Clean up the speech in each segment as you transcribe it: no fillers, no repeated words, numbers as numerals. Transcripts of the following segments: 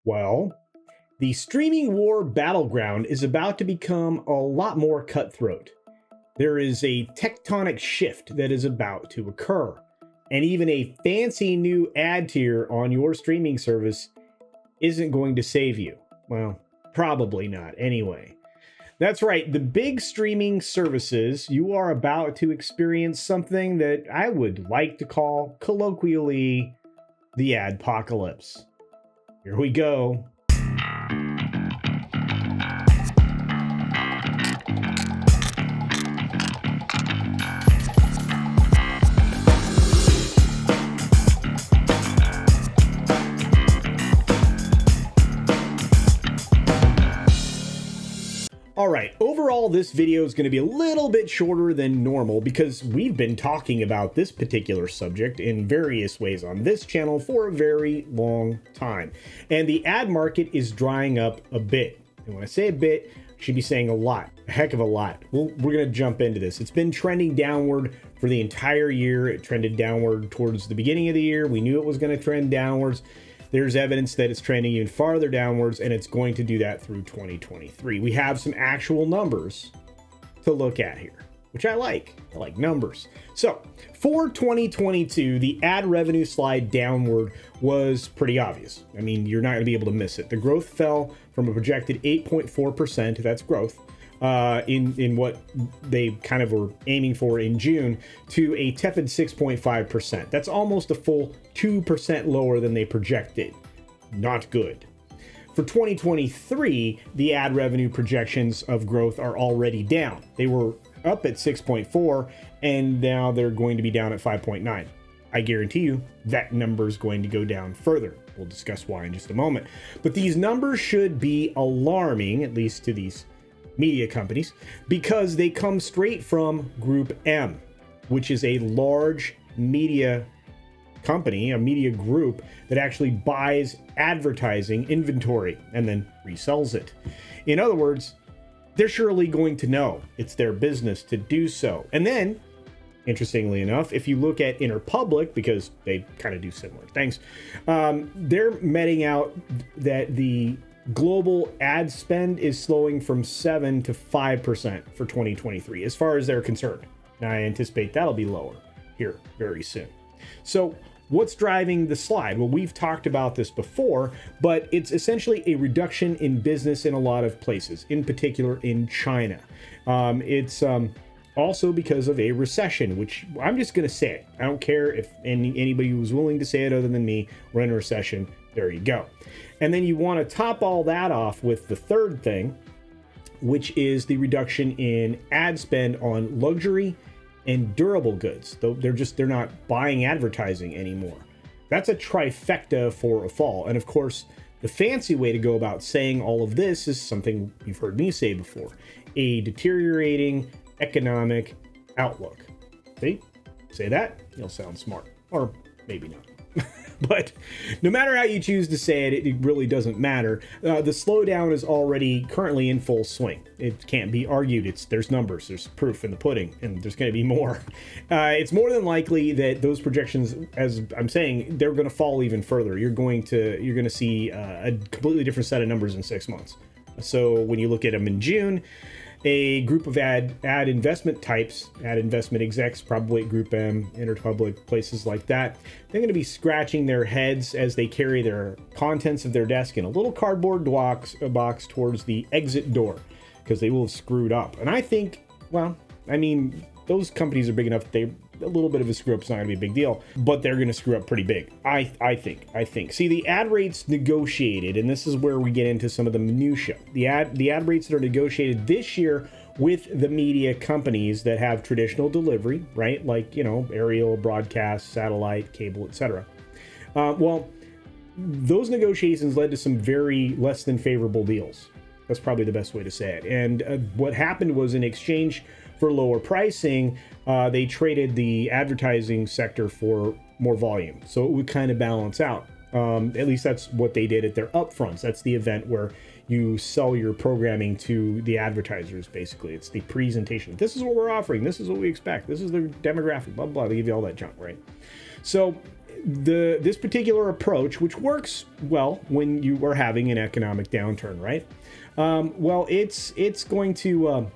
Well, the streaming war battleground is about to become a lot more cutthroat. There is a tectonic shift that is about to occur, and even a fancy new ad tier on your streaming service isn't going to save you. Well, probably not anyway. That's right, the big streaming services, you are about to experience something that I would like to call colloquially the Adpocalypse. Here we go. All right, overall, this video is going to be a little bit shorter than normal because we've been talking about this particular subject in various ways on this channel for a very long time. And the ad market is drying up a bit. And when I say a bit, I should be saying a lot, a heck of a lot. Well, we're going to jump into this. It's been trending downward for the entire year. It trended downward towards the beginning of the year. We knew it was going to trend downwards. There's evidence that it's trending even farther downwards, and it's going to do that through 2023. We have some actual numbers to look at here, which I like. I like numbers. So for 2022, the ad revenue slide downward was pretty obvious. I mean, you're not going to be able to miss it. The growth fell from a projected 8.4%, that's growth, in what they kind of were aiming for in June, to a tepid 6.5%. That's almost a full 2% lower than they projected. Not good. For 2023, the ad revenue projections of growth are already down. They were up at 6.4 and now they're going to be down at 5.9. I guarantee you that number is going to go down further. We'll discuss why in just a moment. But these numbers should be alarming, at least to these media companies, because they come straight from Group M, which is a large media company, a media group that actually buys advertising inventory and then resells it. In other words, they're surely going to know it's their business to do so. And then, interestingly enough, if you look at Interpublic, because they kind of do similar things, they're meting out that the global ad spend is slowing from 7 to 5% for 2023, as far as they're concerned. Now, I anticipate that'll be lower here very soon. So what's driving the slide? Well, we've talked about this before, but it's essentially a reduction in business in a lot of places, in particular in China. It's also because of a recession, which I'm just going to say it. I don't care if anybody who's willing to say it other than me. We're in a recession. There you go. And then you want to top all that off with the third thing, which is the reduction in ad spend on luxury and durable goods. Though they're not buying advertising anymore. That's a trifecta for a fall. And of course, the fancy way to go about saying all of this is something you've heard me say before: a deteriorating economic outlook. See? Say that, you'll sound smart. Or maybe not. But no matter how you choose to say it, it really doesn't matter. The slowdown is already currently in full swing. It can't be argued. There's numbers, there's proof in the pudding, and there's going to be more. It's more than likely that those projections, as I'm saying, they're going to fall even further. You're going to see a completely different set of numbers in 6 months. So when you look at them in June, a group of ad investment types, ad investment execs, probably at Group M, Interpublic, places like that, they're going to be scratching their heads as they carry their contents of their desk in a little cardboard box towards the exit door, because they will have screwed up. And I think, well, I mean, those companies are big enough that a little bit of a screw up's not going to be a big deal, but they're going to screw up pretty big. I think. See, the ad rates negotiated, and this is where we get into some of the minutia. The ad rates that are negotiated this year with the media companies that have traditional delivery, right? Like, aerial, broadcast, satellite, cable, etc. Well, those negotiations led to some very less than favorable deals. That's probably the best way to say it. And what happened was, in exchange for lower pricing, they traded the advertising sector for more volume. So it would kind of balance out. At least that's what they did at their upfronts. That's the event where you sell your programming to the advertisers, basically. It's the presentation. This is what we're offering. This is what we expect. This is the demographic, blah, blah. They give you all that junk, right? So this particular approach, which works well when you are having an economic downturn, right? Well, it's going to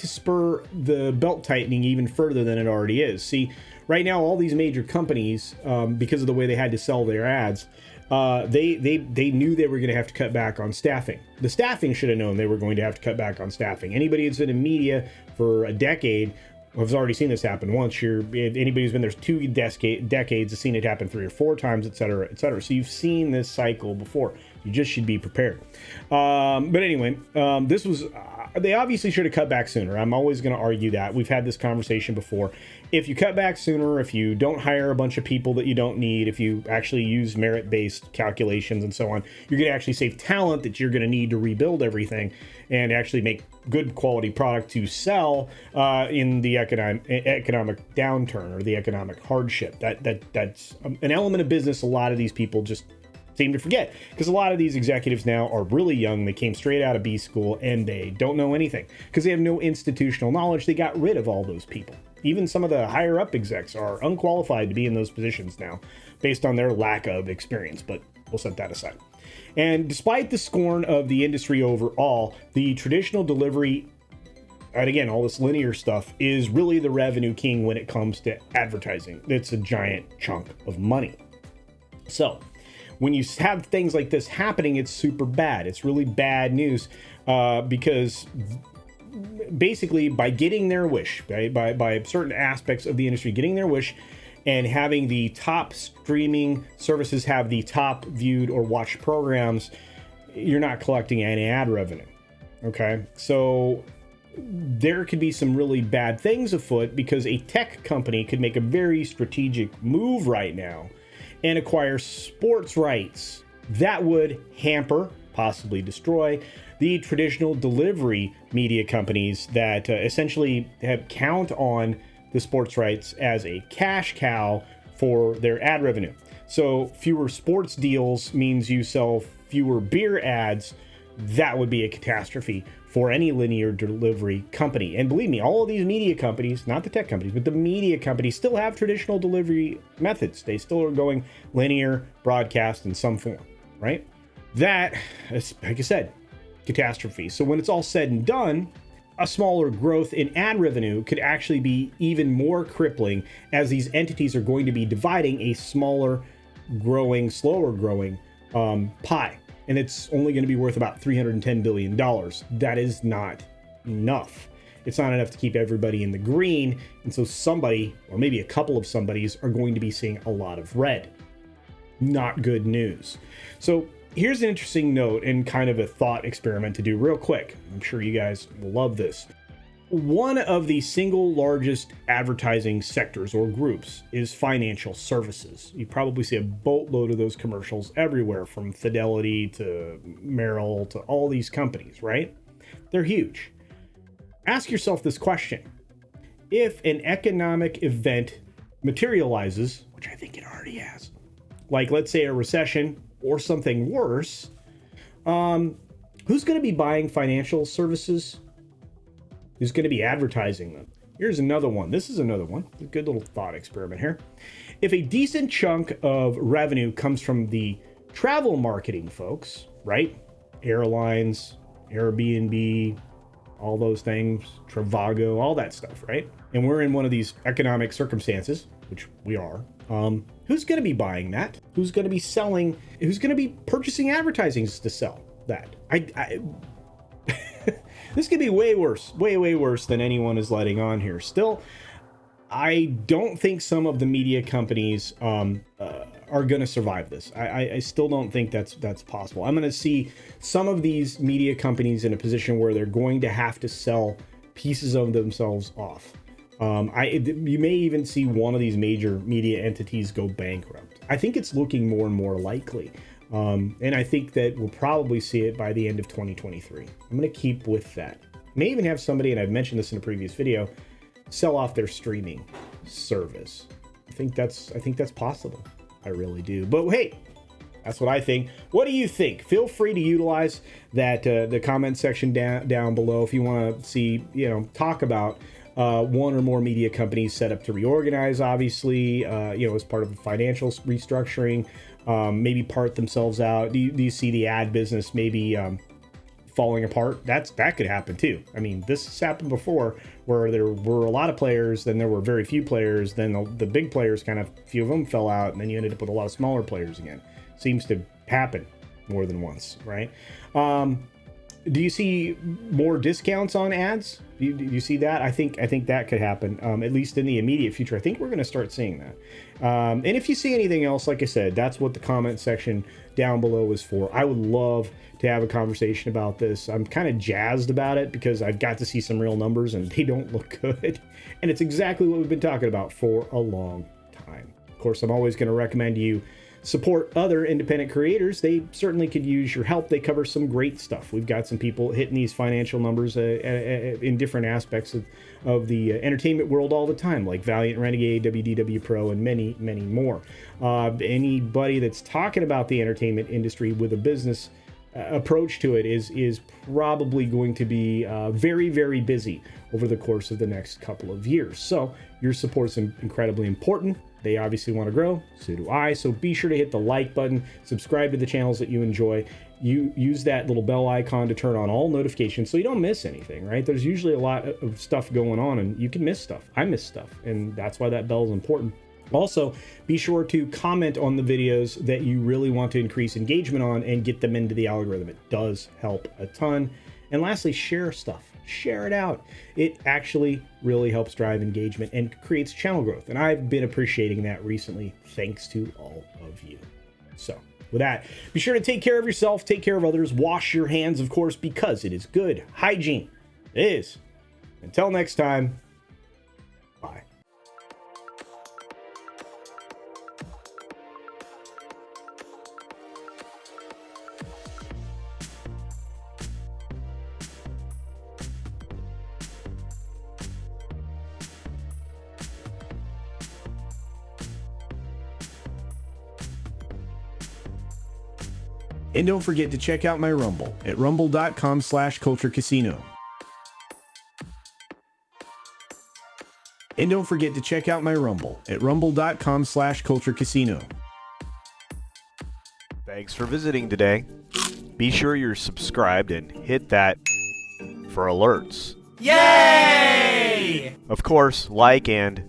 spur the belt tightening even further than it already is. See, right now, all these major companies, because of the way they had to sell their ads, they knew they were going to have to cut back on staffing. The staffing should have known they were going to have to cut back on staffing. Anybody who's been in media for a decade has already seen this happen once. Anybody who's been there 2 decades has seen it happen 3 or 4 times, et cetera, et cetera. So you've seen this cycle before. You just should be prepared. But anyway, this was... they obviously should have cut back sooner. I'm always going to argue that. We've had this conversation before. If you cut back sooner, if you don't hire a bunch of people that you don't need, if you actually use merit-based calculations and so on, you're going to actually save talent that you're going to need to rebuild everything and actually make good quality product to sell in the economic downturn or the economic hardship. That's an element of business a lot of these people just seem to forget, because a lot of these executives now are really young. They came straight out of B school and they don't know anything because they have no institutional knowledge. They got rid of all those people. Even some of the higher up execs are unqualified to be in those positions now based on their lack of experience, but we'll set that aside. And despite the scorn of the industry overall, the traditional delivery, and again, all this linear stuff, is really the revenue king when it comes to advertising. It's a giant chunk of money. So when you have things like this happening, it's super bad. It's really bad news because basically by getting their wish, right, by certain aspects of the industry getting their wish and having the top streaming services have the top viewed or watched programs, you're not collecting any ad revenue. Okay, so there could be some really bad things afoot because a tech company could make a very strategic move right now and acquire sports rights that would hamper, possibly destroy, the traditional delivery media companies that essentially have count on the sports rights as a cash cow for their ad revenue. So fewer sports deals means you sell fewer beer ads. That would be a catastrophe for any linear delivery company. And believe me, all of these media companies, not the tech companies, but the media companies still have traditional delivery methods. They still are going linear broadcast in some form, right? That is, like I said, catastrophe. So when it's all said and done, a smaller growth in ad revenue could actually be even more crippling, as these entities are going to be dividing a smaller growing, slower growing pie. And it's only going to be worth about $310 billion. That is not enough. It's not enough to keep everybody in the green. And so somebody, or maybe a couple of somebodies, are going to be seeing a lot of red. Not good news. So here's an interesting note and kind of a thought experiment to do real quick. I'm sure you guys will love this. One of the single largest advertising sectors or groups is financial services. You probably see a boatload of those commercials everywhere, from Fidelity to Merrill to all these companies, right? They're huge. Ask yourself this question. If an economic event materializes, which I think it already has, like let's say a recession or something worse, who's going to be buying financial services? Who's going to be advertising them? Here's another one. This is another one. A good little thought experiment here. If a decent chunk of revenue comes from the travel marketing folks, right? Airlines, Airbnb, all those things, Trivago, all that stuff, right? And we're in one of these economic circumstances, which we are. Who's going to be buying that? Who's going to be selling? Who's going to be purchasing advertising to sell that? This could be way worse, way worse than anyone is letting on here. Still, I don't think some of the media companies are going to survive this. I still don't think that's possible. I'm going to see some of these media companies in a position where they're going to have to sell pieces of themselves off. You may even see one of these major media entities go bankrupt. I think it's looking more and more likely. And I think that we'll probably see it by the end of 2023. I'm going to keep with that. May even have somebody, and I've mentioned this in a previous video, sell off their streaming service. I think that's possible. I really do. But hey, that's what I think. What do you think? Feel free to utilize that the comment section down below if you want to see, talk about one or more media companies set up to reorganize, obviously, as part of a financial restructuring, maybe part themselves out. Do you see the ad business maybe falling apart? That could happen too. I mean, this has happened before, where there were a lot of players, then there were very few players, then the big players, kind of few of them fell out, and then you ended up with a lot of smaller players again. Seems to happen more than once, right? Do you see more discounts on ads? Do you see that? I think that could happen, at least in the immediate future. I think we're going to start seeing that. And if you see anything else, like I said, that's what the comment section down below is for. I would love to have a conversation about this. I'm kind of jazzed about it because I've got to see some real numbers and they don't look good. And it's exactly what we've been talking about for a long time. Of course, I'm always going to recommend you support other independent creators. They certainly could use your help. They cover some great stuff. We've got some people hitting these financial numbers in different aspects of the entertainment world all the time, like Valiant, Renegade, WDW Pro, and many, many more. Anybody that's talking about the entertainment industry with a business approach to it is probably going to be very, very busy over the course of the next couple of years. So your support's incredibly important. They obviously want to grow, so do I. So be sure to hit the like button, subscribe to the channels that you enjoy. You use that little bell icon to turn on all notifications so you don't miss anything, right? There's usually a lot of stuff going on and you can miss stuff. I miss stuff, and that's why that bell is important. Also, be sure to comment on the videos that you really want to increase engagement on and get them into the algorithm. It does help a ton. And lastly, share stuff. Share it out. It actually really helps drive engagement and creates channel growth. And I've been appreciating that recently, thanks to all of you. So with that, be sure to take care of yourself, take care of others, wash your hands, of course, because it is good hygiene. It is. Until next time, bye. And don't forget to check out my Rumble at rumble.com/CultureCasino. And don't forget to check out my Rumble at rumble.com/CultureCasino. Thanks for visiting today. Be sure you're subscribed and hit that for alerts. Yay! Of course, like and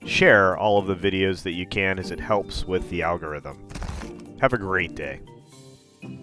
share all of the videos that you can, as it helps with the algorithm. Have a great day.